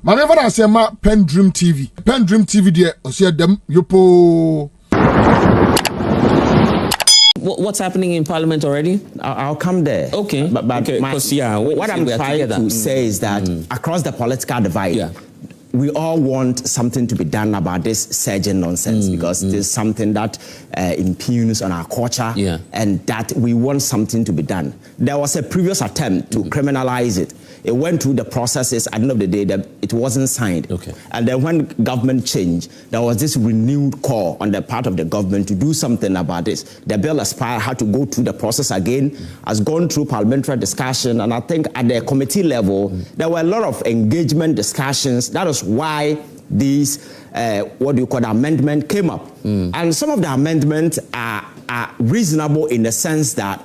Maneva na sema PENDREAM TV. PENDREAM TV de osia dem yopo. What's happening in Parliament already? I'll come there. Okay. But okay, what I'm trying to say is that across the political divide, we all want something to be done about this surging nonsense because it is something that impugns on our culture and that we want something to be done. There was a previous attempt to criminalize it. It went through the processes. At the end of the day, it wasn't signed. Okay. And then when government changed, there was this renewed call on the part of the government to do something about this. The bill aspired had to go through the process again, has gone through parliamentary discussion, and I think at the committee level, there were a lot of engagement discussions. That is why these, amendment came up. And some of the amendments are reasonable in the sense that,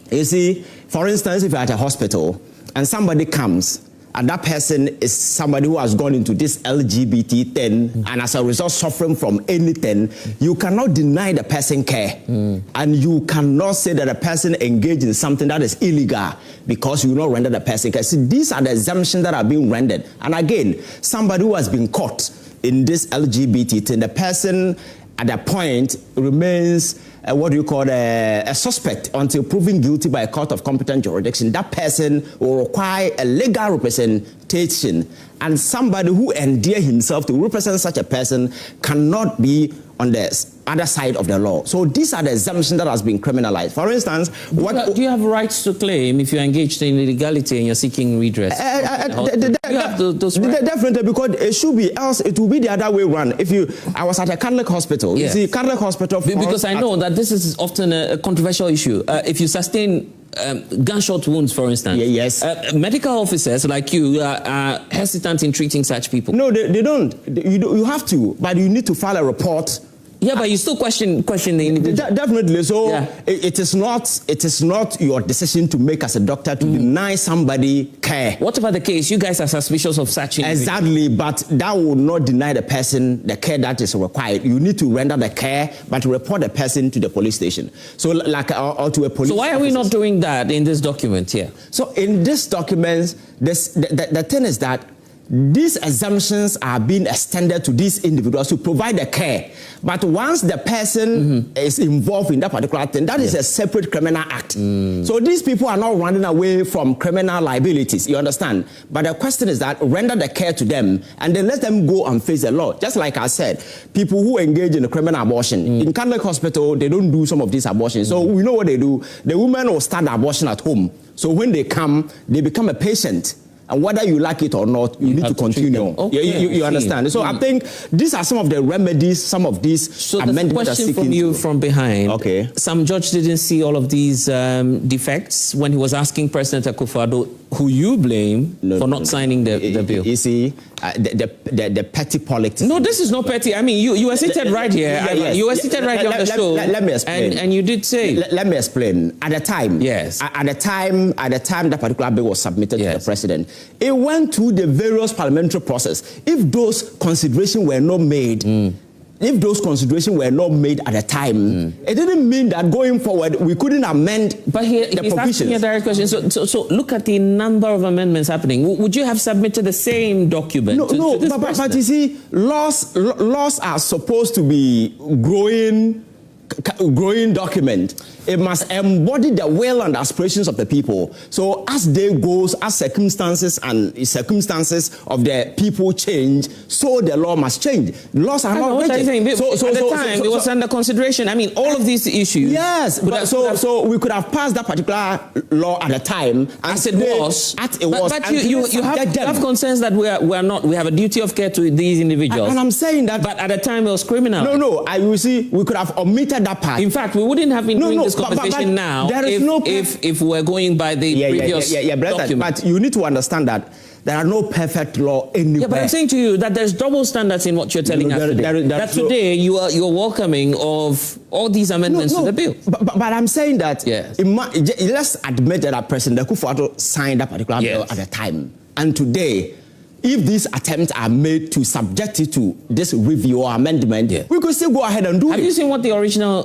you see, for instance, if you're at a hospital, and somebody comes, and that person is somebody who has gone into this LGBT thing, and as a result suffering from anything, you cannot deny the person care. And you cannot say that a person engaged in something that is illegal because you will not render the person care. See, these are the exemptions that are being rendered. And again, somebody who has been caught in this LGBT thing, the person at that point remains a suspect until proven guilty by a court of competent jurisdiction. That person will require a legal representation, and somebody who endear himself to represent such a person cannot be on the other side of the law. So these are the exemptions that has been criminalized. For instance, do you have rights to claim if you're engaged in illegality and you're seeking redress? Those rights? Definitely, because it should be, else it will be the other way around. I was at a Catholic hospital. You see, Catholic hospital. Because I know that this is often a controversial issue. If you sustain gunshot wounds, for instance, medical officers like you are hesitant in treating such people. No, they don't. You have to, but you need to file a report. Yeah, but you still question the individual. Definitely. So it is not your decision to make as a doctor to deny somebody care. Whatever the case, you guys are suspicious of such individual. Exactly, but that will not deny the person the care that is required. You need to render the care, but report the person to the police station. So or to a police. So why are we not doing that in this document here? So in this document, the thing is that these exemptions are being extended to these individuals to provide the care. But once the person is involved in that particular thing, that is a separate criminal act. So these people are not running away from criminal liabilities, you understand? But the question is that render the care to them and then let them go and face the law. Just like I said, people who engage in a criminal abortion, in Catholic hospital, they don't do some of these abortions. So we know what they do. The women will start the abortion at home. So when they come, they become a patient. And whether you like it or not, you need to continue. You understand? So I think these are some of the remedies, some of these amendments are seeking. Question from you from behind. Okay. Some judge didn't see all of these defects when he was asking President Akufo-Addo, who you blame for not signing the bill. You see, the petty politics. No, this is not petty. I mean, you were seated right here. You were seated right here on the show. Let me explain. And you did say. Let me explain. At the time, at the time that particular bill was submitted to the president, it went through the various parliamentary process. If those considerations were not made, at the time, it didn't mean that going forward we couldn't amend the provisions. Asking a direct question. So look at the number of amendments happening. Would you have submitted the same document? But you see, laws are supposed to be growing document. It must embody the will and aspirations of the people. So as day goes, as circumstances of the people change, so the law must change. Laws are not rigid. At the time, it was under consideration. I mean, all of these issues. Yes, so we could have passed that particular law at the time, as it was. But you have concerns that we have a duty of care to these individuals. And I'm saying that. But at the time, it was criminal. No. You see, we could have omitted that part. In fact, we wouldn't have been doing this conversation now if we're going by the previous document. But you need to understand that there are no perfect law anywhere. Yeah, but I'm saying to you that there's double standards in what you're telling us today. That today you're welcoming of all these amendments to the bill. But I'm saying that let's admit that President Akufo-Addo signed that particular bill at the time. And today, if these attempts are made to subject it to this review or amendment, we could still go ahead and do it. Have you seen what the original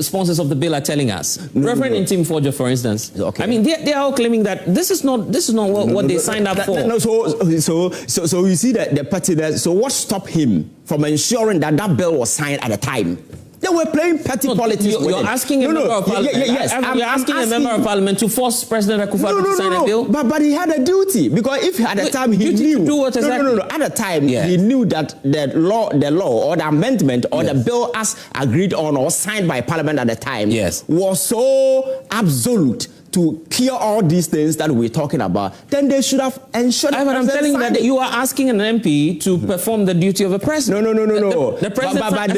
sponsors of the bill are telling us? Reverend Intim Forger, for instance. Okay. I mean, they are all claiming that this is not what they signed up for. So you see the pettiness. So what stopped him from ensuring that bill was signed at the time? They were playing petty politics. You're asking a member of parliament. Yes, you're asking a member of parliament to force President Akufo-Addo to sign a bill. But he had a duty, because if at the time he knew, at the time he knew that the law or the amendment or the bill as agreed on or signed by Parliament at the time was so absolute to clear all these things that we're talking about, then they should have ensured. But I'm telling you that you are asking an MP to perform the duty of a president. No. The president, but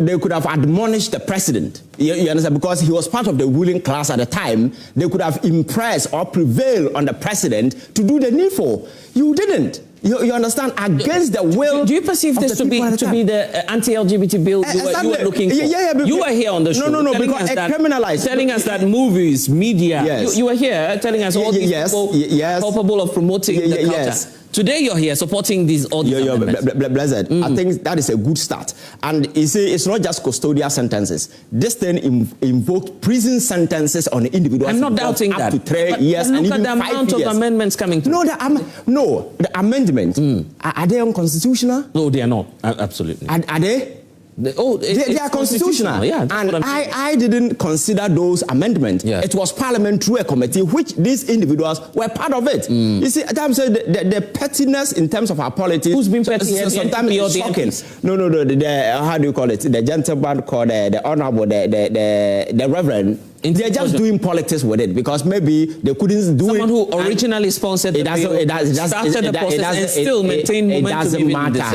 they could have admonished the president. You understand? Because he was part of the ruling class at the time. They could have impressed or prevailed on the president to do the needful. You didn't. You understand? Against the will. Do you perceive this to be the anti-LGBT bill you were looking for? You were here on the show. No, because it criminalized. Telling us that movies, media. You were here telling us all these people culpable of promoting the culture. Today you're here supporting these amendments. Blessed. I think that is a good start. And you see, it's not just custodial sentences. This thing invoked prison sentences on individuals. I'm not doubting up that. To 3 years and even 5 years. Look at the amount of amendments coming through. No, the amendments, are they unconstitutional? No, they are not. Absolutely. Are they? They are constitutional. Yeah, and I didn't consider those amendments. It was Parliament through a committee, which these individuals were part of it. You see, at times the pettiness in terms of our politics. Who's been petty? Sometimes it's shocking. No. How do you call it? The gentleman called the honorable, the reverend. They're just doing politics with it, because maybe they couldn't do Someone who originally sponsored the bill, started the process and still maintained momentum.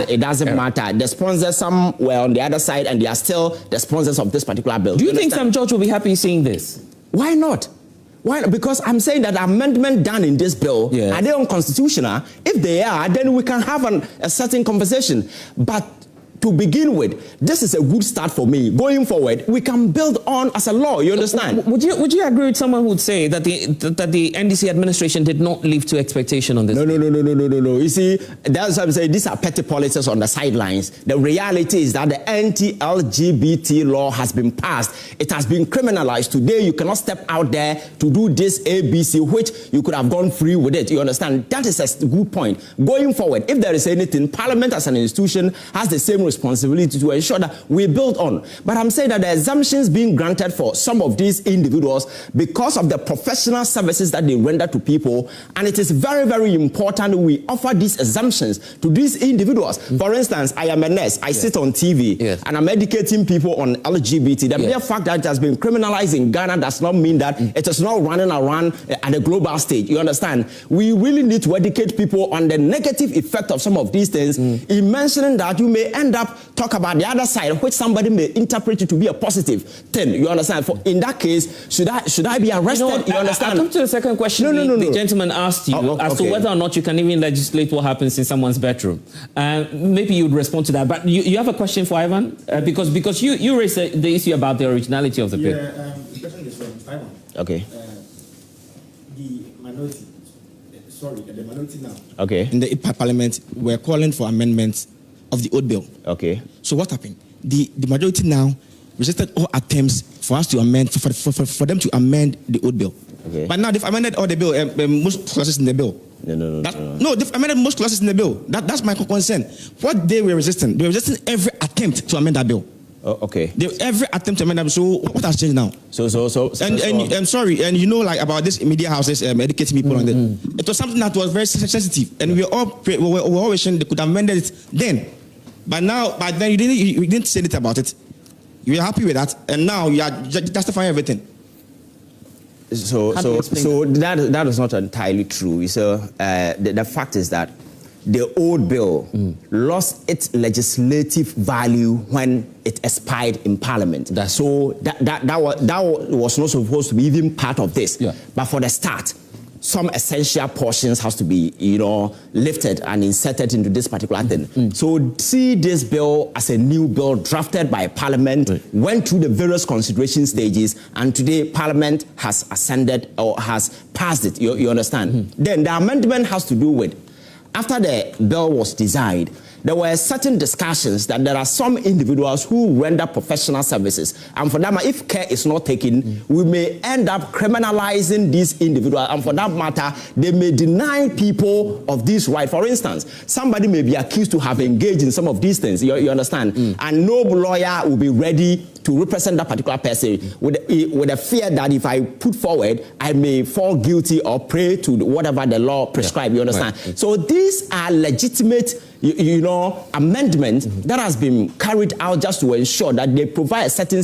It doesn't matter. The sponsors, some were on the other side, and they are still the sponsors of this particular bill. Do you think some judge will be happy seeing this? Why not? Why not? Because I'm saying that the amendment done in this bill, are they unconstitutional? If they are, then we can have a certain conversation. But to begin with, this is a good start for me. Going forward, we can build on as a law. You understand? Would you agree with someone who would say that the NDC administration did not live to expectation on this? No. You see, that's what I'm saying. These are petty politics on the sidelines. The reality is that the anti-LGBT law has been passed. It has been criminalized. Today, you cannot step out there to do this ABC, which you could have gone free with it. You understand? That is a good point. Going forward, if there is anything, Parliament as an institution has the same responsibility to ensure that we build on. But I'm saying that the exemptions being granted for some of these individuals because of the professional services that they render to people, and it is very, very important we offer these exemptions to these individuals. For instance, I am a nurse. I sit on TV and I'm educating people on LGBT. The mere fact that it has been criminalized in Ghana does not mean that it is not running around at a global stage. You understand? We really need to educate people on the negative effect of some of these things. In mentioning that, you may end up talk about the other side, which somebody may interpret it to be a positive thing. You understand? For in that case, should I be arrested? You understand? I'll come to the second question. The gentleman asked you as to whether or not you can even legislate what happens in someone's bedroom. Maybe you would respond to that. But you have a question for Ivan? Because you raised the issue about the originality of the bill. The question is from Ivan. Okay. The minority now. Okay. In the Parliament, we're calling for amendments of the old bill. Okay. So what happened? The majority now rejected all attempts for us to amend, for them to amend the old bill. Okay. But now they've amended all the bill, most clauses in the bill. No, they've amended most clauses in the bill. That's my concern. What they were resisting every attempt to amend that bill. Okay. Every attempt to amend that bill. So what has changed now? And I'm sorry, and you know, like about this media houses educating people on it. It was something that was very sensitive, and we all wishing they could have amended it then. But then you didn't say anything about it. You were happy with that, and now you are justifying everything. So that is not entirely true. So the fact is that the old bill lost its legislative value when it expired in Parliament. That was not supposed to be even part of this. But for the start, some essential portions has to be, lifted and inserted into this particular thing. So see this bill as a new bill drafted by Parliament, went through the various consideration stages, and today Parliament has ascended or has passed it. You understand? Then the amendment has to do with after the bill was designed, there were certain discussions that there are some individuals who render professional services. And for that matter, if care is not taken, we may end up criminalizing these individuals. And for that matter, they may deny people of this right. For instance, somebody may be accused to have engaged in some of these things, you understand? And no lawyer will be ready to represent that particular person with the fear that if I put forward, I may fall guilty or prey to whatever the law prescribes, you understand? Right. So these are legitimate amendment that has been carried out just to ensure that they provide a certain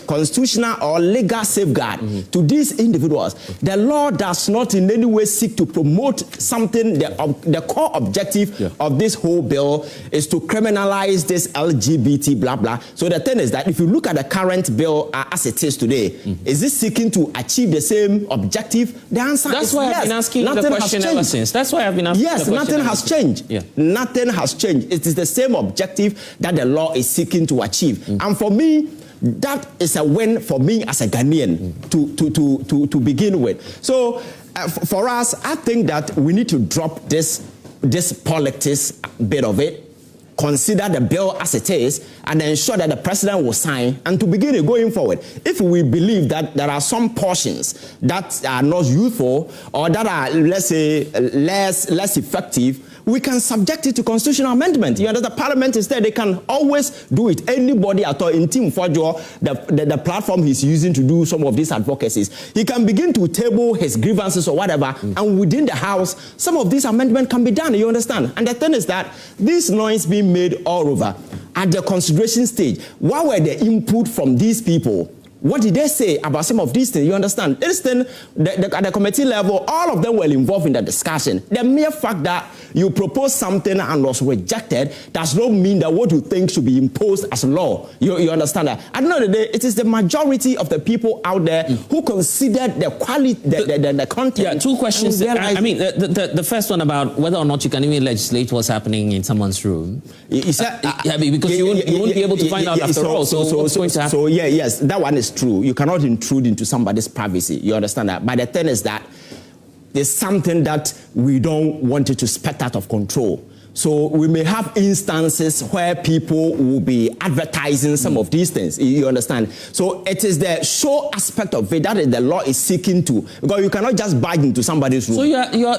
constitutional or legal safeguard to these individuals. The law does not in any way seek to promote something. The core objective of this whole bill is to criminalize this LGBT blah blah. So the thing is that if you look at the current bill as it is today, is it seeking to achieve the same objective? The answer is yes. That's why I've been asking the question ever since. That's why I've been asking the question. Yes, nothing has changed. Yeah. Nothing has changed. It is the same objective that the law is seeking to achieve. And for me, that is a win for me as a Ghanaian to begin with. So for us, I think that we need to drop this politics bit of it, consider the bill as it is, and ensure that the president will sign, and to begin it going forward. If we believe that there are some portions that are not useful or that are, let's say, less effective, we can subject it to constitutional amendment. You know, the parliament is there, they can always do it. Anybody at all in Team Fojo, the platform he's using to do some of these advocacies, he can begin to table his grievances or whatever, and within the house, some of these amendments can be done, you understand? And the thing is that this noise being made all over at the consideration stage, what were the input from these people? What did they say about some of these things? You understand? This thing, at the committee level, all of them were involved in the discussion. The mere fact that you propose something and was rejected does not mean that what you think should be imposed as law. You understand that? At the end of the day, it is the majority of the people out there who considered the quality, the content. Yeah, two questions. I mean, the first one about whether or not you can even legislate what's happening in someone's room. Because you won't be able to find out after all. So what's going to happen? So yes, that one is true. You cannot intrude into somebody's privacy. You understand that? But the thing is that there's something that we don't want it to spurt out of control. So we may have instances where people will be advertising some of these things. You understand? So it is the show aspect of it that the law is seeking to, because you cannot just barge into somebody's room. So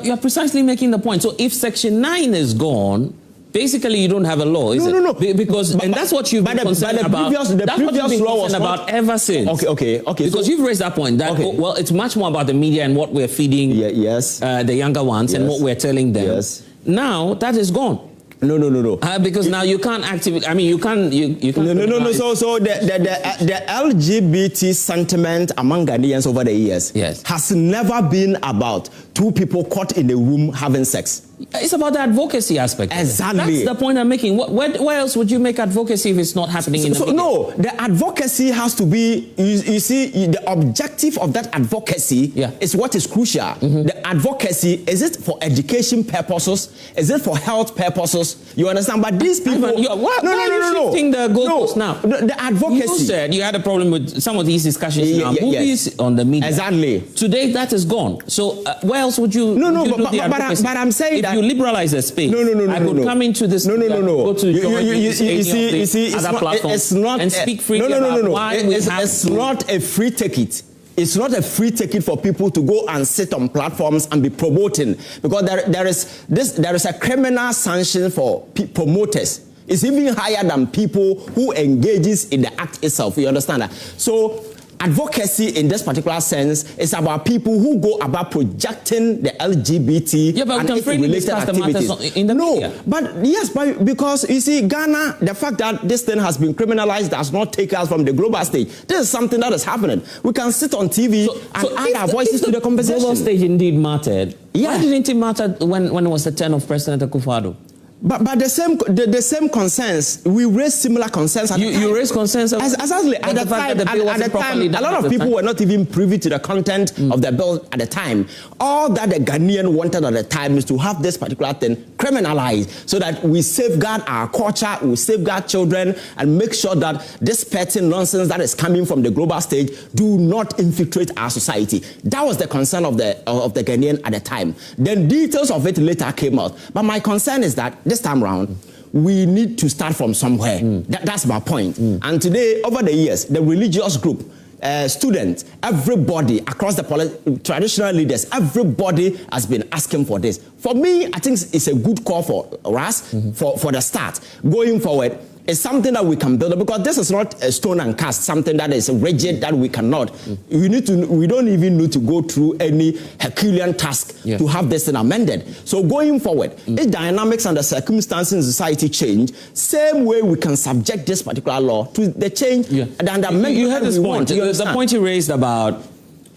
you're precisely making the point. So if Section 9 is gone, basically, you don't have a law, is it? No. Because and that's what you've been concerned about. That's what you've been concerned about ever since. Okay. Because you've raised that point that well, it's much more about the media and what we're feeding the younger ones and what we're telling them. Yes. Now that is gone. No. Because now you can't actively. I mean, you can't. No. So the LGBT sentiment among Ghanaians over the years has never been about two people caught in a room having sex. It's about the advocacy aspect. Exactly. That's the point I'm making. Where else would you make advocacy if it's not happening in the media? No, the advocacy has to be, you see, the objective of that advocacy is what is crucial. The advocacy, is it for education purposes? Is it for health purposes? You understand? But these people... No. Shifting the goalposts now. The advocacy... You said you had a problem with some of these discussions now. Movies on the media. Exactly. Today, that is gone. So where else would you... But I'm saying if you liberalize the space, I could come into this. Go to you see, other platforms it's not and speak freely about why it's not a free ticket. It's not a free ticket for people to go and sit on platforms and be promoting, because there is a criminal sanction for promoters. It's even higher than people who engages in the act itself. You understand that? So advocacy in this particular sense is about people who go about projecting the LGBT and its related activities. In the media. But because you see, Ghana, the fact that this thing has been criminalized does not take us from the global stage. This is something that is happening. We can sit on TV and add our voices to the conversation. The global stage indeed mattered. Why didn't it matter when it was the turn of President Akufo-Addo? But the same concerns, we raised similar concerns at the time. You raised concerns exactly at the time. A lot of people were not even privy to the content of the bill at the time. All that the Ghanaian wanted at the time is to have this particular thing criminalized so that we safeguard our culture, we safeguard children, and make sure that this petty nonsense that is coming from the global stage do not infiltrate our society. That was the concern of the Ghanaian at the time. Then details of it later came out. But my concern is that this time around, we need to start from somewhere. That's my point. And today, over the years, the religious group, students, everybody across the traditional leaders, everybody has been asking for this. For me, I think it's a good call for us for the start. Going forward, it's something that we can build, because this is not a stone and cast, something that is rigid that we cannot. We don't even need to go through any Herculean task to have this thing amended. So going forward, if dynamics and the circumstances in society change, same way we can subject this particular law to the change and the amendment. You had this point. The point you raised about,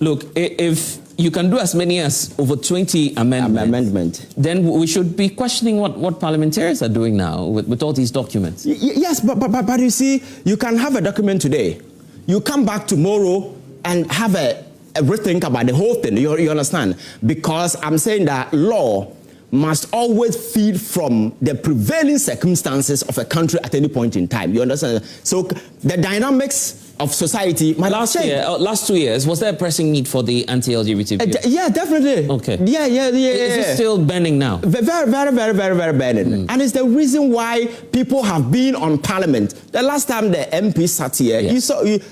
look, if you can do as many as over 20 amendments, then we should be questioning what parliamentarians are doing now with all these documents. Yes, but you see, you can have a document today. You come back tomorrow and have a rethink about the whole thing. You understand? Because I'm saying that law must always feed from the prevailing circumstances of a country at any point in time. You understand? So the dynamics of society might last 2 years, was there a pressing need for the anti-LGBT bill? Yeah, definitely. Okay. Yeah. Is it still burning now? Very burning. And it's the reason why people have been on Parliament. The last time the MP sat here,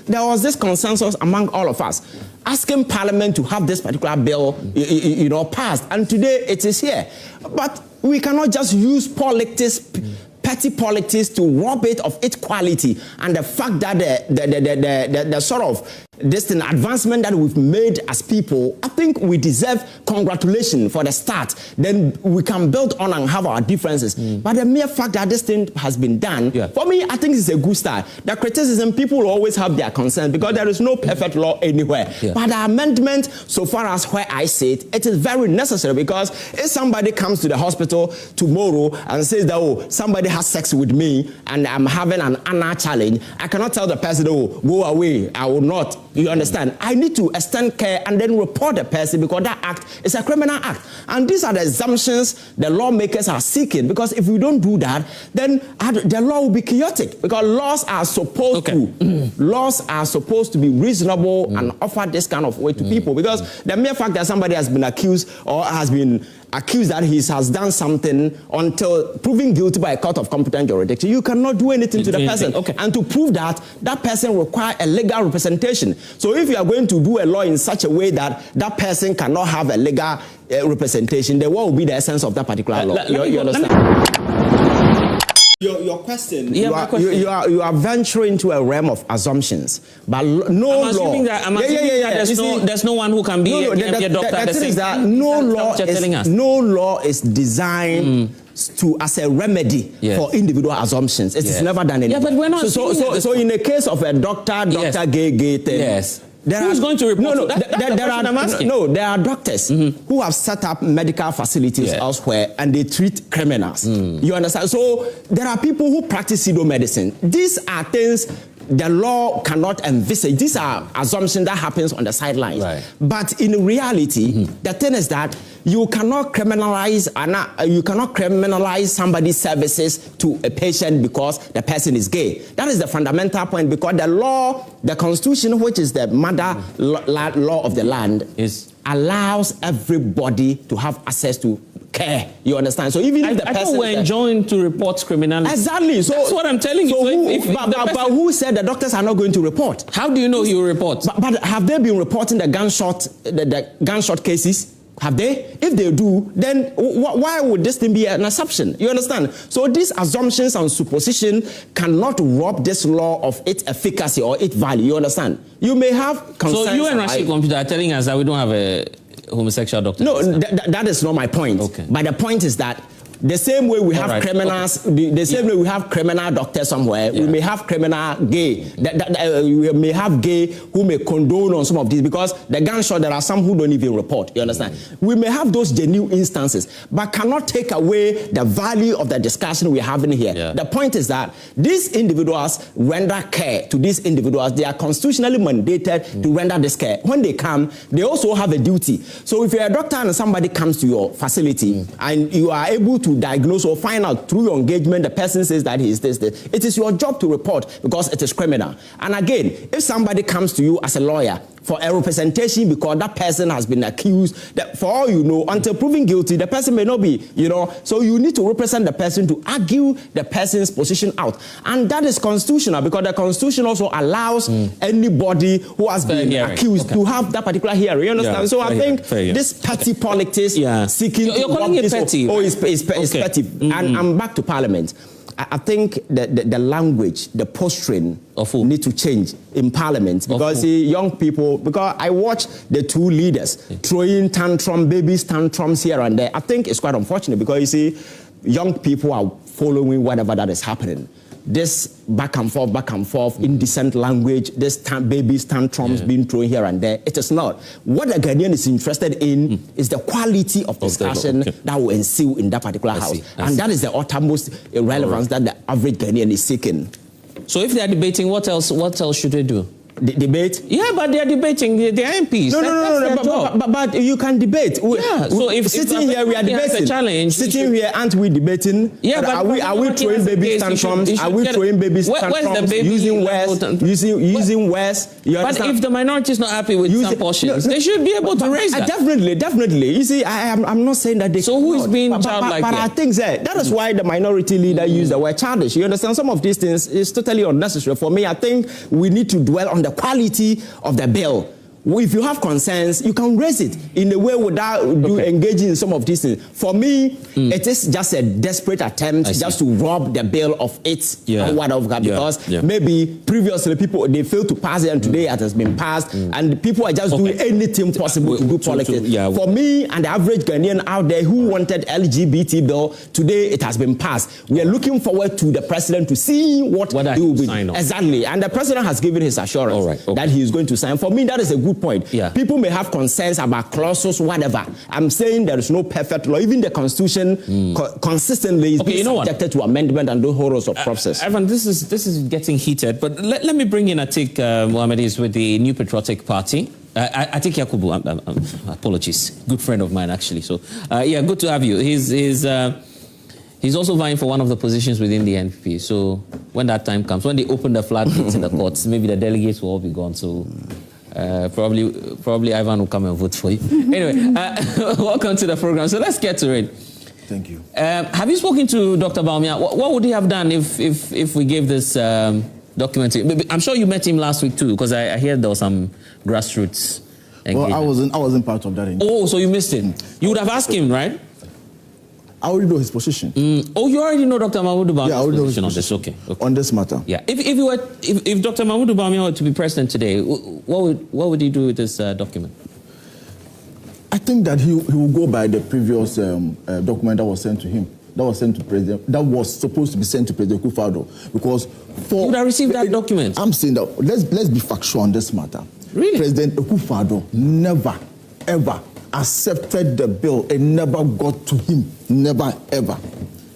there was this consensus among all of us, asking Parliament to have this particular bill, passed. And today it is here. But we cannot just use petty politics to rob it of its quality, and the fact that the sort of advancement that we've made as people, I think we deserve congratulations for the start. Then we can build on and have our differences. But the mere fact that this thing has been done, for me, I think it's a good start. The criticism, people will always have their concerns because there is no perfect law anywhere. But the amendment, so far as where I see it, it is very necessary, because if somebody comes to the hospital tomorrow and says that, oh, somebody has sex with me and I'm having an anal challenge, I cannot tell the person, oh, go away, I will not. You understand? I need to extend care and then report the person, because that act is a criminal act. And these are the assumptions the lawmakers are seeking, because if we don't do that, then the law will be chaotic, because laws are supposed to be reasonable and offer this kind of way to people. Because the mere fact that somebody has been accused or has been accused that he has done something until proven guilty by a court of competent jurisdiction, you cannot do anything to the person. And to prove that, that person requires a legal representation. So if you are going to do a law in such a way that that person cannot have a legal representation, then what will be the essence of that particular law? You understand? Your question, you are venturing into a realm of assumptions, but no I'm assuming law. That there's no one who can be a doctor. The thing is that no law is designed as a remedy for individual assumptions. It is never done anymore. Yeah, but we're not. So in the case of a doctor gay thing. Who's going to report? There are doctors who have set up medical facilities elsewhere and they treat criminals. You understand? So there are people who practice pseudo medicine. These are things the law cannot envisage. These are assumptions that happens on the sidelines. But in reality, the thing is that you cannot criminalize somebody's services to a patient because the person is gay. That is the fundamental point, because the law, the Constitution, which is the mother law of the land, allows everybody to have access to care. You understand? So even if the person, I thought we're enjoined to report criminality. Exactly. So that's what I'm telling you. But who said the doctors are not going to report? How do you know he will report? But have they been reporting the gunshot cases? Have they? If they do, then why would this thing be an assumption? You understand? So these assumptions and supposition cannot rob this law of its efficacy or its value. You understand? You may have concerns. So you and Rashid Computer are telling us that we don't have a homosexual doctor? No, that is not my point. But the point is that The same way we have criminals, the same way we have criminal doctors somewhere, we may have criminal gay. We may have gay who may condone on some of these, because the gunshot, there are some who don't even report. You understand? We may have those genuine instances, but cannot take away the value of the discussion we're having here. The point is that these individuals render care to these individuals. They are constitutionally mandated to render this care. When they come, they also have a duty. So if you're a doctor and somebody comes to your facility and you are able to diagnose or find out through your engagement, the person says that he is this, it is your job to report, because it is criminal. And again, if somebody comes to you as a lawyer for a representation because that person has been accused, that for all you know, until proven guilty, the person may not be, so you need to represent the person to argue the person's position out. And that is constitutional, because the Constitution also allows anybody who has been accused to have that particular hearing. You understand? So I think this petty politics seeking you're calling it petty. Oh, it's petty. And I'm back to Parliament. I think the language, the posturing need to change in Parliament, because young people, because I watch the two leaders throwing babies tantrums here and there. I think it's quite unfortunate, because you see, young people are following whatever that is happening. This back and forth, indecent language, this babies tantrums being thrown here and there. It is not. What the Ghanaian is interested in is the quality of discussion that will ensue in that particular house. And that is the uttermost relevance that the average Ghanaian is seeking. So if they are debating, what else should they do? Debate? Yeah, but they are debating. They are MPs. No. But you can debate. Yeah. So if sitting here, we are debating. A challenge, sitting here, aren't we debating? Yeah, but are we throwing baby tantrums? Are we throwing baby tantrums? Using words? But if the minority is not happy with some portions, they should be able to raise that. Definitely. You see, I'm not saying that they. So who is being childlike? But I think that is why the minority leader used the word childish. You understand? Some of these things is totally unnecessary. For me, I think we need to dwell on the quality of the bill. If you have concerns, you can raise it in a way without engaging in some of these things. For me, it is just a desperate attempt just to rob the bill of its whatever, because maybe previously they failed to pass it, and today it has been passed, and people are just doing anything possible to do politics. For me and the average Ghanaian out there who wanted LGBT bill, today it has been passed. We are looking forward to the president to see what he will be. Exactly. And the president has given his assurance that he is going to sign. For me, that is a good point. People may have concerns about clauses, whatever. I'm saying there is no perfect law. Even the Constitution consistently is subjected to amendment and those horrors of process. Evan, this is getting heated, but let me bring in Attik Mohammed is with the New Patriotic Party. Attik Yakubu, apologies, good friend of mine actually. So good to have you. He's also vying for one of the positions within the NPP. So when that time comes, when they open the floodgates in the courts, maybe the delegates will all be gone. So probably Ivan will come and vote for you. Anyway, welcome to the program. So let's get to it. Thank you. Have you spoken to Dr. Bawumia? What would he have done if we gave this document to him? I'm sure you met him last week too, because I heard there was some grassroots engagement. Well, I wasn't part of that. Oh, so you missed him. You would have asked him, right? I already know his position. Oh, you already know Dr. MohammedOver Bawumia's position on this. Okay. On this matter. Yeah. If Dr. MohammedOver Bawumia were to be president today, what would he do with this document? I think that he will go by the previous document that was sent to him. That was sent to President. That was supposed to be sent to President Akufo-Addo, because you would have received that document. I'm saying that let's be factual on this matter. Really? President Akufo-Addo never ever accepted the bill. It never got to him. Never, ever.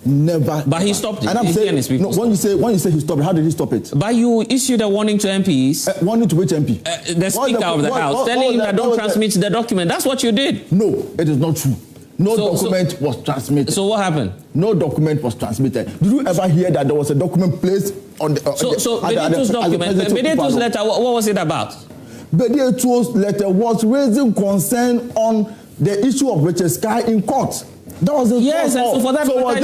Never. But he stopped it. And I'm saying, no, when you say he stopped it, how did he stop it? But you issued a warning to MPs. Warning to which MP? The Speaker of the House, telling him that don't transmit the document. That's what you did. No, it is not true. No document was transmitted. So what happened? No document was transmitted. Did you ever hear that there was a document placed on the... So Benito's document, Benito's letter, what was it about? Benito's letter was raising concern on the issue of Richard Sky in court. That was the yes, and so for that, so was it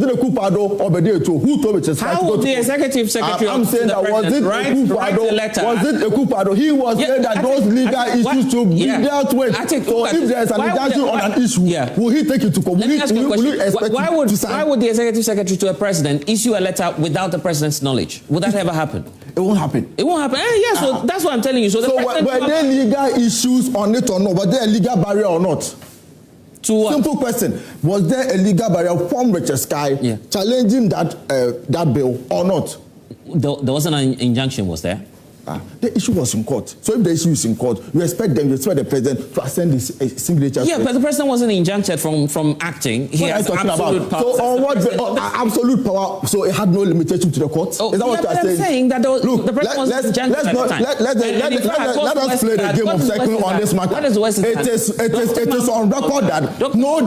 Akufo-Addo or Benito who told Richard Sky? How would the executive secretary? I'm saying that was it Akufo-Addo? Was it Akufo-Addo? He was saying that those legal issues to be dealt with. So if there is an injunction on an issue, will he take it to court? Will he expect to sign? Why would the executive secretary to a president issue a letter without the president's knowledge? Would that ever happen? It won't happen. It won't happen. Yeah, so that's what I'm telling you. So were there legal issues on it or not? Was there a legal barrier or not? Simple question. Was there a legal barrier from Richard Sky challenging that bill or not? There wasn't an injunction, was there? The issue was in court. So if the issue is in court, you expect the president to ascend his signature. Yeah, but the president wasn't injuncted from acting. He has absolute power. So on what absolute power? So it had no limitation to the court. Is that what you are saying? I'm saying that the president wasn't injuncted at the time. Let us play the game of second on this matter. It is on record that no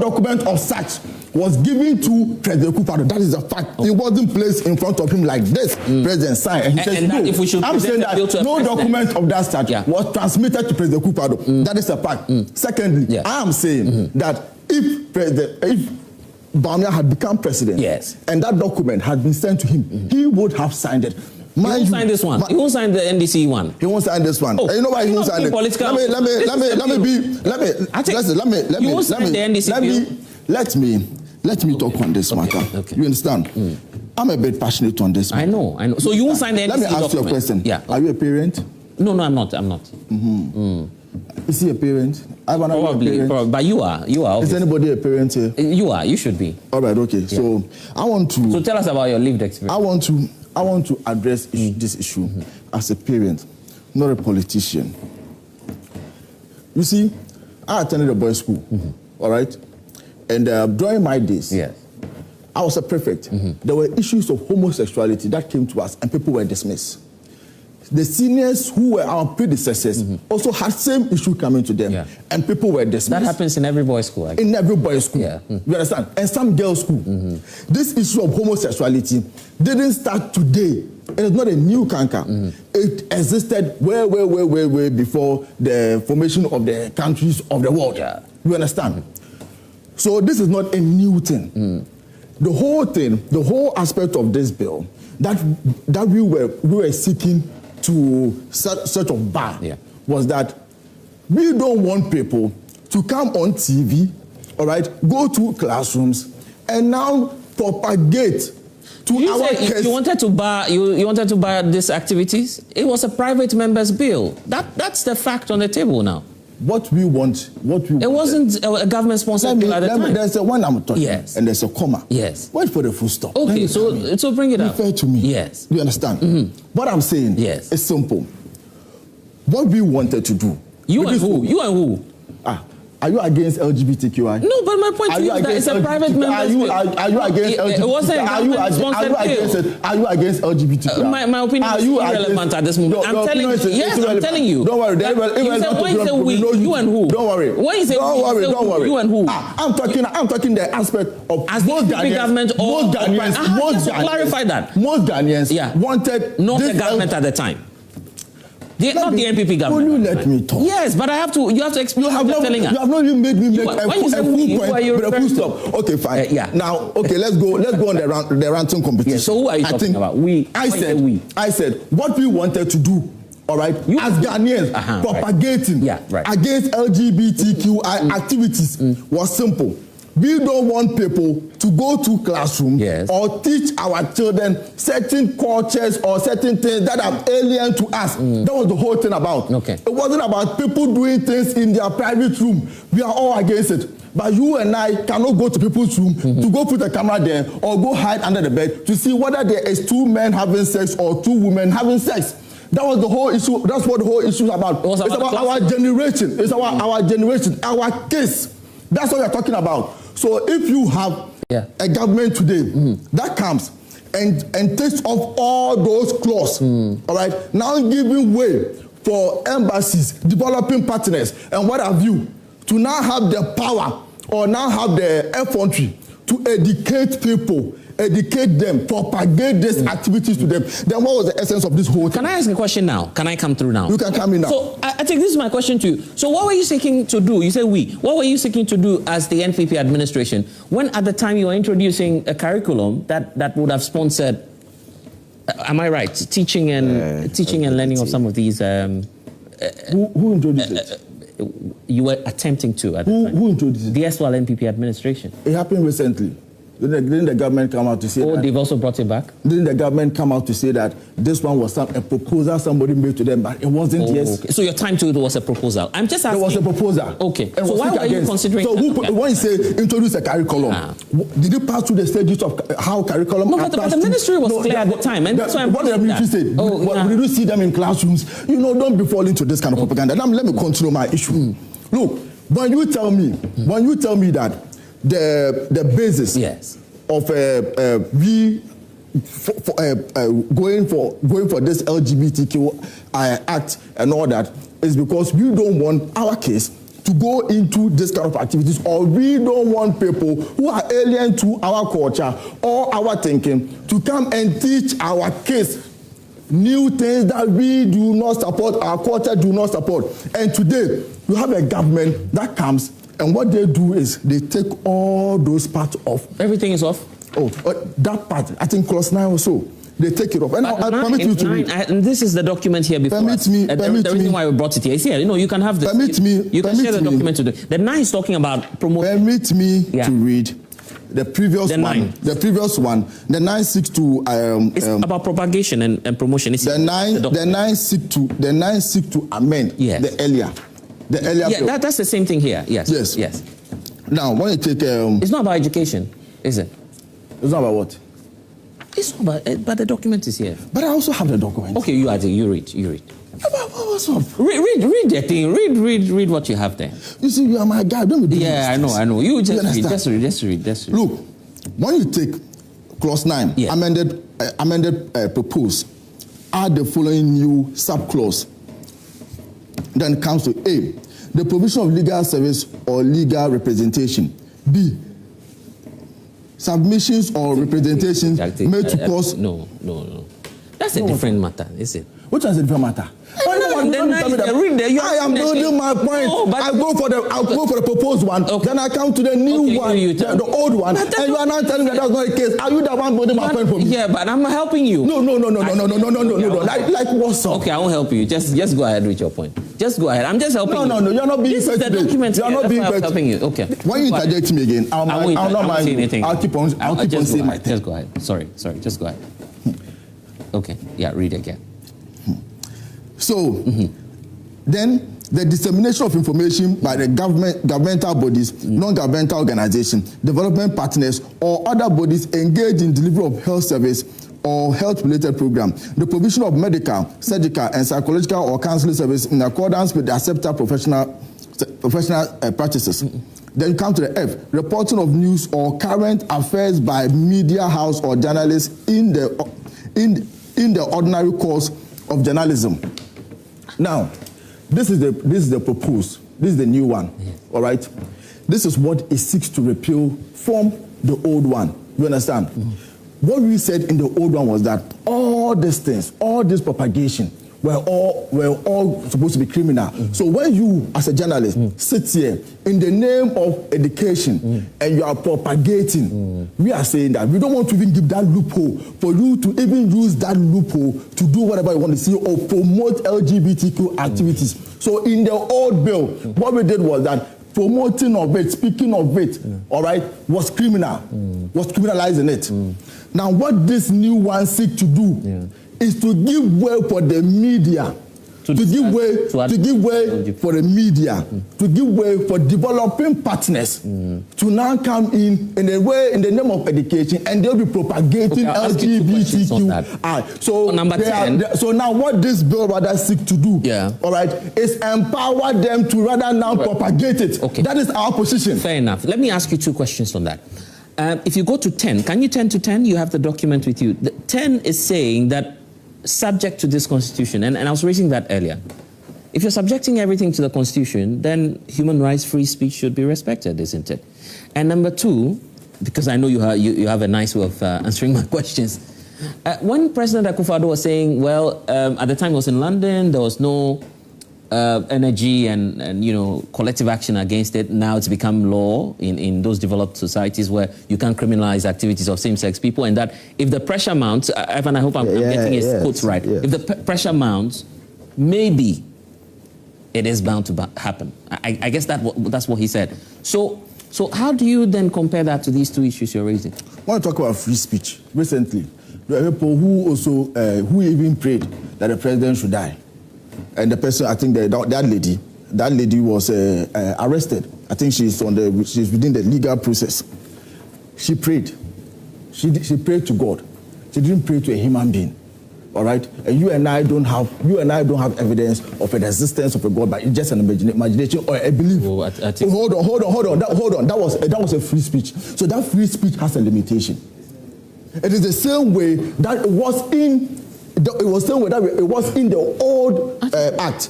document of such was given to President Kupado. That is a fact. It wasn't placed in front of him like this. President signed. And he says, no. I'm saying that no document of that such was transmitted to President Kupado. That is a fact. Secondly, I am saying that if Bamia had become president and that document had been sent to him, he would have signed it. He won't sign this one. He won't sign the NDC one. He won't sign this one. You know why he won't sign it? Let me talk on this matter. You understand? I'm a bit passionate on this matter. I know. So you won't sign the NDC document. Let me ask you a question. Yeah. Are you a parent? No, I'm not. Is he a parent? Probably, but you are. Is anybody a parent here? You are. You should be. All right. Okay. Yeah. So I want to. So tell us about your lived experience. I want to address this issue as a parent, not a politician. You see, I attended a boys' school. All right. And during my days, I was a prefect. There were issues of homosexuality that came to us and people were dismissed. The seniors who were our predecessors also had same issue coming to them and people were dismissed. That happens in every boys' school. In every boys' school. You understand? And some girls' school. This issue of homosexuality didn't start today. It is not a new canker. It existed way before the formation of the countries of the world. You understand? So this is not a new thing. The whole thing, the whole aspect of this bill that we were seeking to sort of bar was that we don't want people to come on TV, all right, go to classrooms and now propagate to our kids. You wanted to bar these activities? It was a private member's bill. That's the fact on the table now. It wasn't a government-sponsored bill at the time. There's a one I'm talking, and there's a comma. Wait for the full stop. Okay, so bring it up. Refer to me. Yes. You understand? What I'm saying is simple. What we wanted to do. You and who? Are you against LGBTQI? No, but my point is that it's a private member's bill. Are you against LGBTQI? It wasn't a government-sponsored bill. Are you against LGBTQI? My opinion is irrelevant at this moment. I'm telling you. Don't worry. When you say we, you and who? Don't worry. When you say we, you and who? I'm talking the aspect of most Ghanaians. Most Ghanaians. Clarify that. Most Ghanaians wanted not the government at the time. Not the NPP government. Will you let me talk? Yes, but you have to explain what you're telling us. You have not even made me make a full stop. Okay, fine. Now, let's go on the ranting competition. So who are you talking about? I said what we wanted to do. All right, as Ghanaians propagating against LGBTQI activities was simple. We don't want people to go to classroom or teach our children certain cultures or certain things that are alien to us. That was the whole thing about. It wasn't about people doing things in their private room. We are all against it. But you and I cannot go to people's room to go put a camera there or go hide under the bed to see whether there is two men having sex or two women having sex. That was the whole issue. That's what the whole issue is about. It's about our generation. It's about our generation, our kids. That's what we're talking about. So if you have a government today that comes and takes off all those clauses, all right, now giving way for embassies, developing partners, and what have you, to now have the power or now have the effrontery to educate people, educate them, propagate these activities to them, then what was the essence of this whole thing? Can I ask a question now? Can I come through now? You can come in now. So I think this is my question to you. So what were you seeking to do? You say we. What were you seeking to do as the NPP administration when at the time you were introducing a curriculum that would have sponsored, am I right, teaching and learning of some of these... who introduced it? You were attempting to at the time. Who introduced it? The SWAL NPP administration. It happened recently. Didn't the government come out to say that? Oh, they've also brought it back? Didn't the government come out to say that this one was a proposal somebody made to them, but it wasn't, yes? Okay. So your time to it was a proposal. I'm just asking. There was a proposal. Okay. So why were you considering... So when you say introduce a curriculum, did it pass through the stages of how curriculum... No, but the ministry was clear at the time. And that's why I'm what the ministry said, did you see them in classrooms? You know, don't be falling into this kind of propaganda. Now, let me continue my issue. Look, when you tell me that the basis of going for this LGBTQ act and all that is because we don't want our case to go into this kind of activities, or we don't want people who are alien to our culture or our thinking to come and teach our case new things that we do not support, our culture do not support. And today, you have a government that comes, and what they do is they take all those parts off. Everything is off? Oh, that part, I think clause 9 or so. They take it off. And I permit you to read. And this is the document here before permit us. Me. The reason why we brought it here is here. You know, you can have this. Permit me. You can share the document today. The 9 is talking about promotion. Permit me to read the previous one. The previous one. The 9 seeks to. It's about propagation and promotion. It's the 9 seeks to amend the earlier. The earlier. Yeah, that's the same thing here. Yes. Yes. Now, when you take. It's not about education, is it? It's not about what? It's not about, but the document is here. But I also have the document. Okay, you read. What's up? Read the thing. Read what you have there. You see, you are my guy. Don't be doing this. I know. You just read. Look, when you take clause 9, amended propose, add the following new subclause. Then it comes to A, the provision of legal service or legal representation. B, submissions or representations made to cause... No. That's a different matter, is it? Which is a different matter? I am building my point. No, I'll go for the proposed one, then I come to the new one, the old one, and you are not telling me that's not the case. Are you the one building my point for me? Yeah, but I'm helping you. No. Like what's up? Okay, I won't help you. Just go ahead with your point. Just go ahead. I'm just helping you. No, you're not being fair today. You're not being fair. Helping you. Okay. When you interject me again, I'll not say anything. I'll keep on saying my thing. Just go ahead. Sorry. Just go ahead. Okay. Yeah, read again. So, then the dissemination of information by the governmental bodies, non-governmental organizations, development partners, or other bodies engaged in delivery of health service or health-related program, the provision of medical, surgical, and psychological or counseling service in accordance with the accepted professional practices. Then come to the F, reporting of news or current affairs by media house or journalists in the ordinary course of journalism. Now, this is the proposed. This is the new one. All right. This is what it seeks to repeal from the old one. You understand? What we said in the old one was that all these things, all this propagation, were all supposed to be criminal. So when you, as a journalist, sit here in the name of education and you are propagating, we are saying that we don't want to even give that loophole for you to even use that loophole to do whatever you want to see or promote LGBTQ activities. So in the old bill, what we did was that promoting of it, speaking of it, all right, was criminal, was criminalizing it. Now what this new one seeks to do is to give way for the media, to give way for the media, to give way for developing partners to now come in a way in the name of education, and they'll be propagating LGBTQ. So number 10. So now what this bill rather seeks to do, all right, is empower them to rather now propagate it. Okay. That is our position. Fair enough. Let me ask you 2 questions on that. If you go to 10, can you turn to 10? You have the document with you. 10 is saying that subject to this constitution, and I was raising that earlier. If you're subjecting everything to the constitution, then human rights, free speech should be respected, isn't it? And number 2, because I know you have a nice way of answering my questions. When President Akufo-Addo was saying, well, at the time he was in London, there was no energy and collective action against it. Now it's become law in those developed societies where you can't criminalize activities of same-sex people, and that if the pressure mounts, Evan, I hope I'm getting his quotes right. Yes. If the pressure mounts, maybe it is bound to happen. I guess that's what he said. So how do you then compare that to these 2 issues you're raising? want to talk about free speech. Recently, there are people who also who even prayed that the president should die, and the person, I think that lady was arrested. I think she's within the legal process. She prayed. She prayed to God. She didn't pray to a human being. All right, and you and I don't have evidence of an existence of a God, but it's just an imagination or a belief. Hold on. That was a free speech. So that free speech has a limitation. It is the same way that it was in the old act.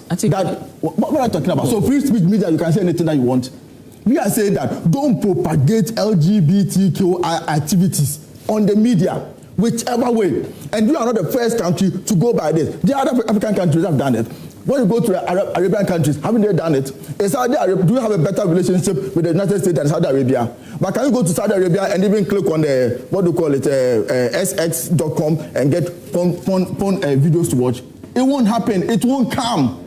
What am I talking about? So free speech means that you can say anything that you want. We are saying that don't propagate LGBTQ activities on the media, whichever way. And you are not the first country to go by this. The other African countries have done it. When you go to the Arabian countries, haven't they done it? In Saudi Arabia, do you have a better relationship with the United States than Saudi Arabia? But can you go to Saudi Arabia and even click on the, sx.com and get porn videos to watch? It won't happen. It won't come.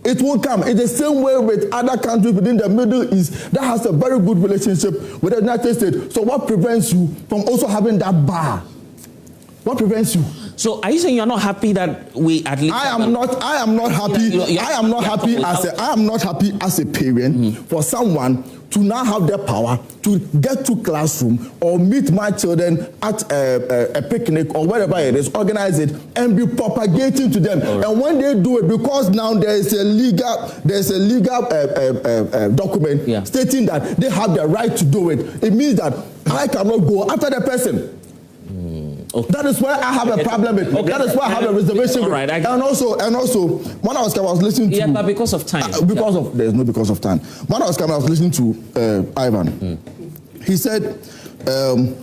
It won't come. It's the same way with other countries within the Middle East that has a very good relationship with the United States. So what prevents you from also having that bar? What prevents you? So are you saying you're not happy that we at least? I am not happy. I am not happy as a parent for someone to now have the power to get to classroom or meet my children at a picnic or wherever it is, organize it, and be propagating to them. Right. And when they do it, because now there is a legal document stating that they have the right to do it, it means that I cannot go after the person. Okay. That is why I have a problem with. Okay. That is why I have a reservation. Right. And also, when I was listening to. Yeah, but because of time. There's no because of time. When I was listening to Ivan. He said,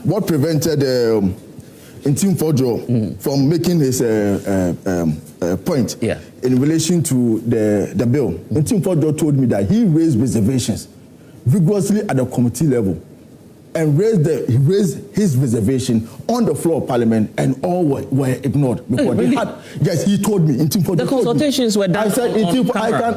what prevented Ntim Fordjour from making his point in relation to the bill. Ntim Fordjour told me that he raised reservations vigorously at the committee level. And he raised his reservation on the floor of Parliament, and all were ignored. Because he told me. The consultations were done.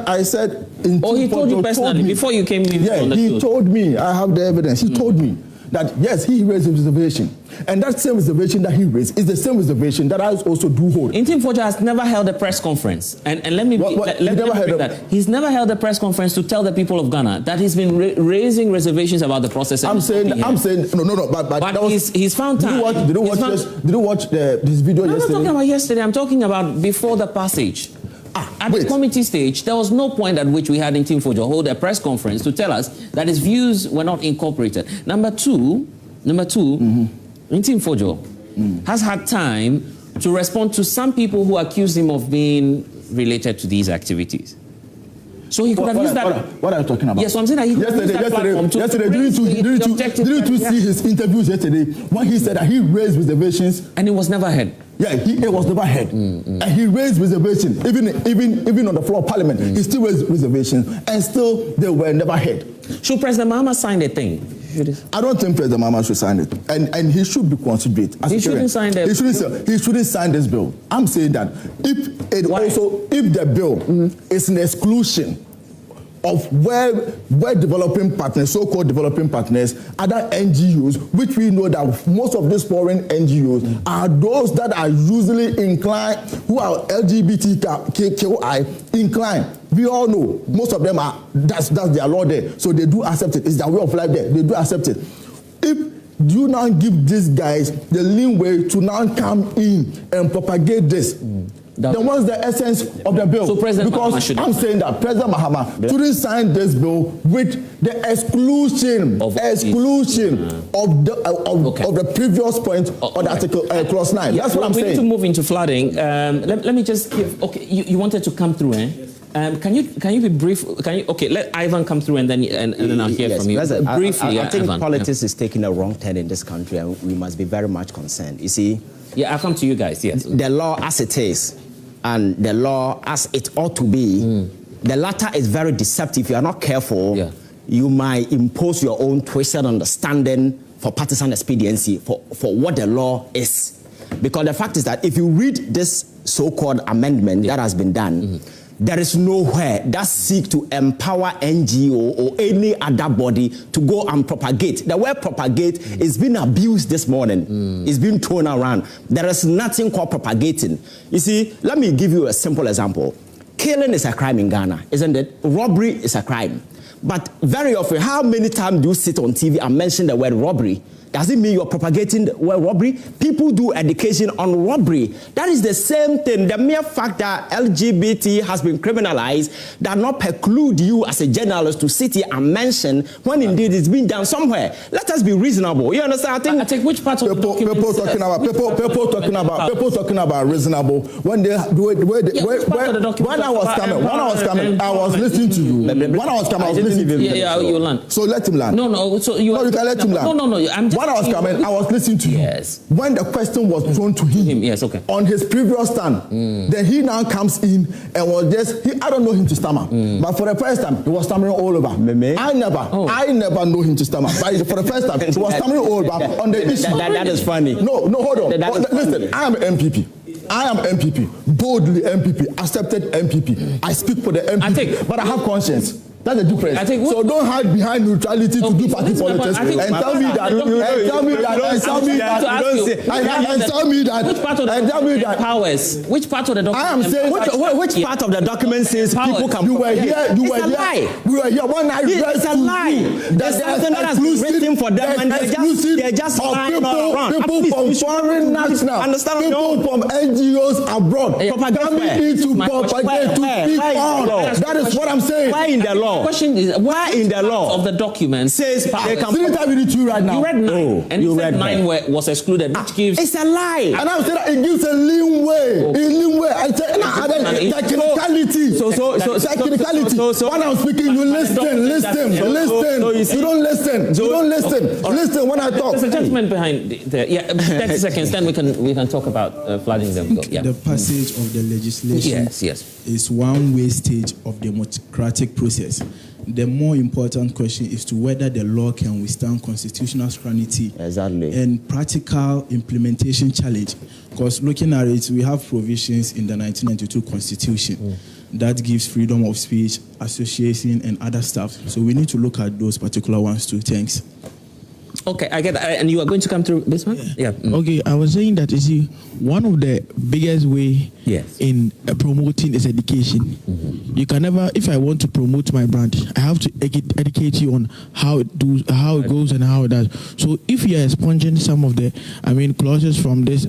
I said. He told you personally before you came in. Yeah, he told me. I have the evidence. He told me that yes, he raised a reservation, and that same reservation that he raised is the same reservation that I also do hold. Ntim Fordjour has never held a press conference, and let me he's never held a press conference to tell the people of Ghana that he's been raising reservations about the process. I'm saying no, but he's found time. Did you watch this video yesterday? I'm not talking about yesterday. I'm talking about before the passage. At the committee stage, there was no point at which we had Ntim Fordjour hold a press conference to tell us that his views were not incorporated. Number two, Ntim Fordjour has had time to respond to some people who accused him of being related to these activities. So he could have used that. What are you talking about? Yes, so I'm saying that he could use that platform to didn't you see his interviews yesterday when he said that he raised reservations and it was never heard? Yeah, it was never heard. And he raised reservations, even on the floor of Parliament. He still raised reservations, and still they were never heard. Should President Mahama sign the thing? I don't think President Mahama should sign it, and he should be considerate. He shouldn't sign it. He shouldn't sign this bill. I'm saying that if the bill is an exclusion of where developing partners, so-called developing partners, other NGOs, which we know that most of these foreign NGOs are those that are usually inclined, who are LGBTQI inclined. We all know most of them are, that's their law there. So they do accept it. It's their way of life there. They do accept it. If you now give these guys the leeway to now come in and propagate this, then what's the essence of the bill? So because I'm saying that President Mahama shouldn't sign this bill with the exclusion of the previous point of the article clause 9. That's what I'm saying. We need to move into flooding. Let me just give. Okay, you wanted to come through, eh? Can you be brief? Let Ivan come through and then I'll hear from you. Briefly, I think politics is taking a wrong turn in this country, and we must be very much concerned. You see. Yeah, I'll come to you guys. Yes. The law as it is, and the law as it ought to be, the latter is very deceptive. If you are not careful, you might impose your own twisted understanding for partisan expediency for what the law is. Because the fact is that if you read this so-called amendment that has been done, there is nowhere that seek to empower NGO or any other body to go and propagate. The word propagate is being abused this morning. It's been thrown around. There is nothing called propagating. You see, let me give you a simple example. Killing is a crime in Ghana, isn't it? Robbery is a crime. But very often, how many times do you sit on TV and mention the word robbery? Does it mean you're propagating the word robbery? People do education on robbery. That is the same thing. The mere fact that LGBT has been criminalized does not preclude you as a journalist to sit here and mention when indeed it's been done somewhere. Let us be reasonable. You understand? I think which part of the document people talking about reasonable. When I was coming, I was listening to you. When I was coming, I was listening to you. Yeah, you land. So let him land. No. So you can let him land. No. When I was coming, I was listening to you. Yes. When the question was thrown to him, yes, okay. On his previous stand, then he now comes in and was just, I don't know him to stammer. But for the first time, he was stammering all over. I never know him to stammer. But for the first time, he was stammering all over on the issue. That is funny. No, hold on. Listen, I am MPP. I am MPP, boldly MPP, accepted MPP. I speak for the MPP, but I have conscience. That's the difference. So don't hide behind neutrality to do party politics and tell me that powers. Which part of the document? I am saying which part of the document says people can. You were here. We were here when I read. It's a lie. There's something that has been written for them, and they're just lying around. People from foreign nationals, people from NGOs abroad, coming in to propagate, to speak on. That is what I'm saying. Why in the law? The question is, why in the law of the document says they can? Didn't I read it to you right now? You read 9, and you said 9 was excluded, which gives. It's a lie. And I'm saying that it gives a leanway. I said technicality. So when I'm speaking, you listen. You don't listen. Listen when I talk. There's a gentleman behind there. Yeah, 30 seconds. Then we can talk about flooding them. Yeah. The passage of the legislation is one-way stage of democratic process. The more important question is to whether the law can withstand constitutional scrutiny and practical implementation challenge. Because looking at it, we have provisions in the 1992 Constitution that gives freedom of speech, association, and other stuff. So we need to look at those particular ones too. Thanks. Okay, I get that. And you are going to come through this one? Yeah. Okay, I was saying that, you see, one of the biggest way in promoting is education. You can never, if I want to promote my brand, I have to educate you on how it goes and how it does. So if you are expunging some of the, clauses from this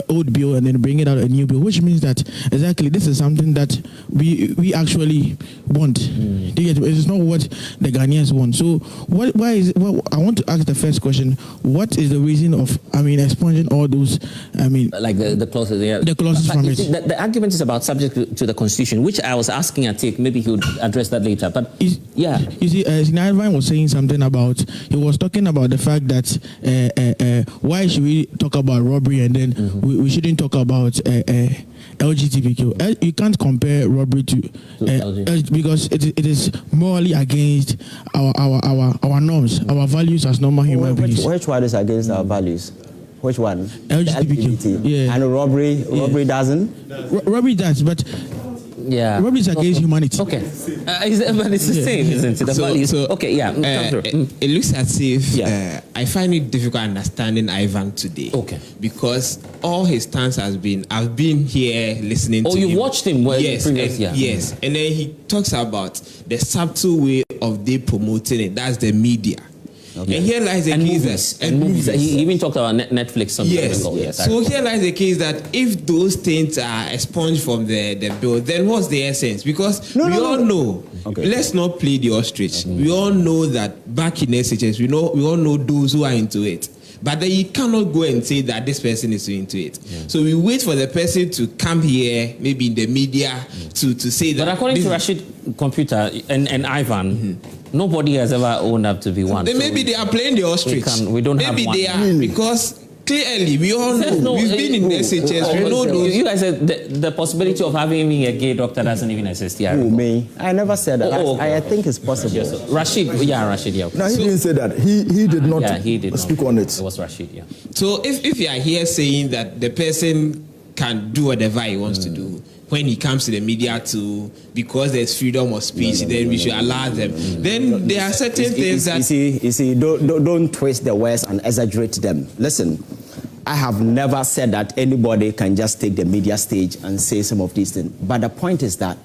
old bill and then bringing out a new bill, which means that exactly this is something that we actually want. It's not what the Ghanaians want. So why is it? Well, I want to ask the first question: what is the reason of expunging all those? Like the clauses. Yeah. The clauses from it. The argument is about subject to the Constitution, which I was asking Attik. Maybe he would address that later. But you see, Ivan was saying something about. He was talking about the fact that why should we talk about robbery and then we shouldn't talk about LGBTQ. You can't compare robbery to because it is morally against our norms, our values as normal human beings. Which one is against our values? Which one? LGBT. Yeah. And robbery doesn't? Robbery does, but robbery is against humanity. Okay. But it's the same, isn't it? The values. Okay, it looks as if I find it difficult understanding Ivan today. Okay. Because all his stance has been, I've been here listening to him. Oh, you watched him? Yes. Yes. And then he talks about the subtle way of they promoting it. That's the media. Okay. And here lies the case that movies. He even talked about Netflix some time ago. Yes. So here lies the case that if those things are expunged from the bill, then what's the essence? Because we all know. Okay. Let's not play the ostrich. We all know that back in SHS, we all know those who are into it. But then you cannot go and say that this person is into it. Yeah. So we wait for the person to come here, maybe in the media, to say that. But according to Rashid Computer and Ivan, nobody has ever owned up to be one. Then maybe they are playing the ostrich. We don't maybe have one. Maybe they are because clearly we all know. We've been in SHS. We know those. You guys said the possibility of having me a gay doctor doesn't even exist. Yeah. Me? I never said that. I think it's possible. Yes, Rashid. Yeah. No, he didn't say that. He did not speak on it. It was Rashid. Yeah. So if you are here saying that the person can do whatever he wants to do, when it comes to the media too, because there's freedom of speech, then we should allow them. Then there are certain things that... You see, don't twist the words and exaggerate them. Listen, I have never said that anybody can just take the media stage and say some of these things. But the point is that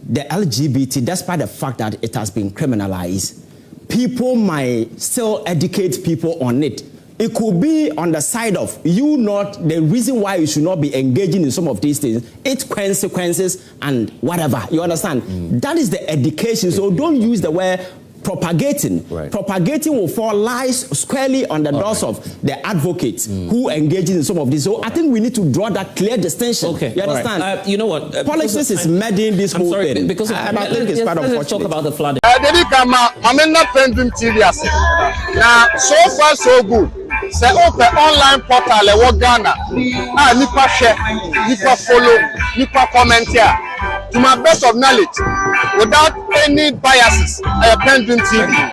the LGBT, despite the fact that it has been criminalized, people might still educate people on it. It could be on the side of you not, the reason why you should not be engaging in some of these things, its consequences and whatever. You understand? That is the education. So don't use the word propagating. Right. Propagating will fall lies squarely on the doors of the advocates who engage in some of this. So I think we need to draw that clear distinction. Okay. You understand? Right. You know what? Politics is meddling this whole thing. Because I think it's quite unfortunate. Let's talk about the flooding. I'm not PENDREAM TV. Now, so far so good. Say open online portal e Ghana. Nipa share, nipa follow, nipa comment here. To my best of knowledge, without any biases, PENDREAM TV.